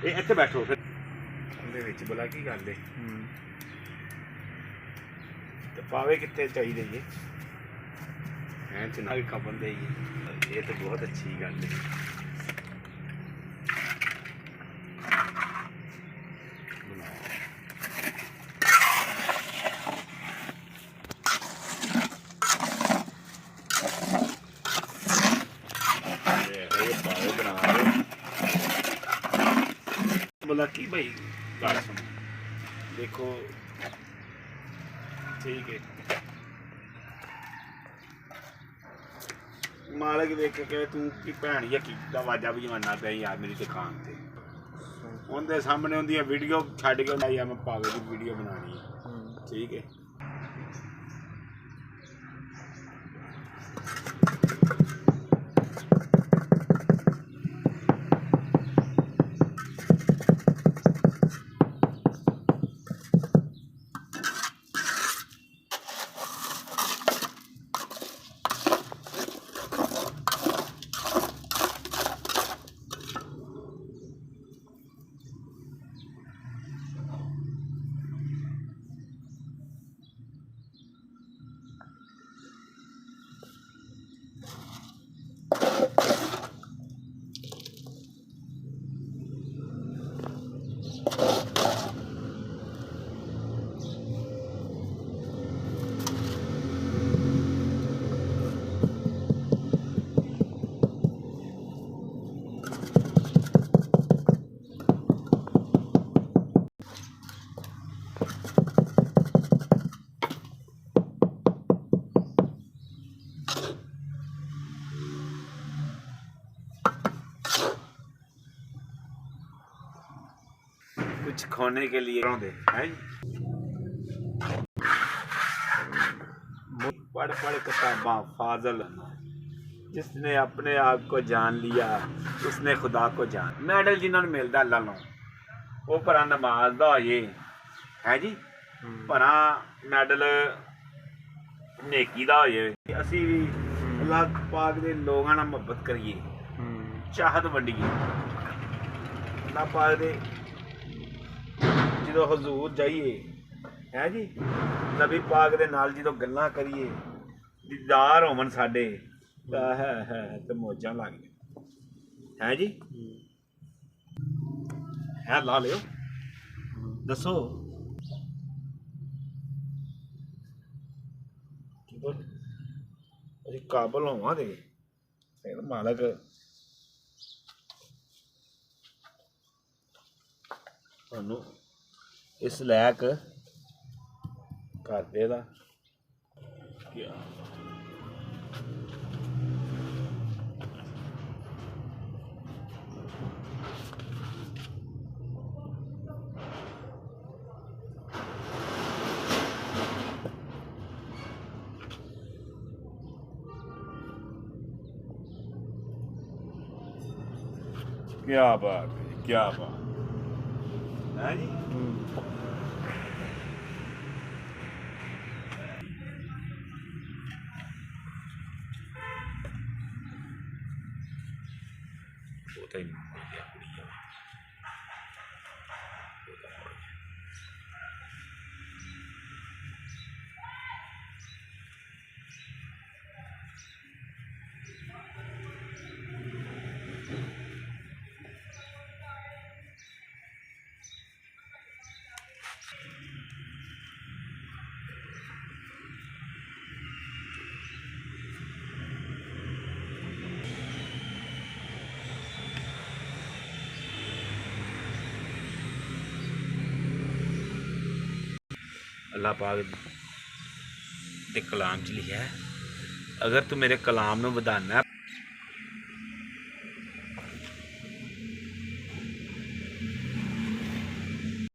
ਇਹ ਇੱਥੇ ਬੈਠੋ ਫਿਰ ਉਹਦੇ ਵਿੱਚ ਬਲਾ ਕੀ ਕਰਦੇ ਤੇ ਪਾਵੇ ਕਿੱਥੇ ਚਾਹੀਦੇ ਜੀ ਐਂ ਚ ਨਾ ਖਬਰ ਦੇ ਜੀ ਇਹ ਤਾਂ ਬਹੁਤ ਅੱਛੀ ਗੱਲ ਹੈ बोला कि भाई गाल सुनो देखो ठीक है मालिक देख के कहे तू की भैन या की आवाजा भी जमाना पे यार मेरी दुकान से उनके सामने उनकी वीडियो छड़ के लाई मैं पावे की वीडियो बनानी है ठीक है कुछ खोने के लिए हैं पढ़ पढ़ किताबां फाजल जिसने अपने आप को जान लिया उसने खुदा को जान मैडल जिन्होंने मिलता अल्लाह नो वो भरा नमाज का होए है जी भरा मैडल नेकी का होए असी भी अल्लाह पाक के लोगों नाल मुहब्बत करिए चाहत वंडिए अल्लाह पाक दे जो हजूर जाइए है जी नबी पाक दे नाल जो गल्लां करिए दीदार होवन साडे है तो मौजां लग गए है जी है ला लियो दसो असीं काबल होवां दे फिर मालक तुहानूं इस लैक कर देगा क्या क्या बात है क्या बात है जी अल्लाह पाक दे कलाम च लिखा है अगर तू मेरे कलाम नूं वधाना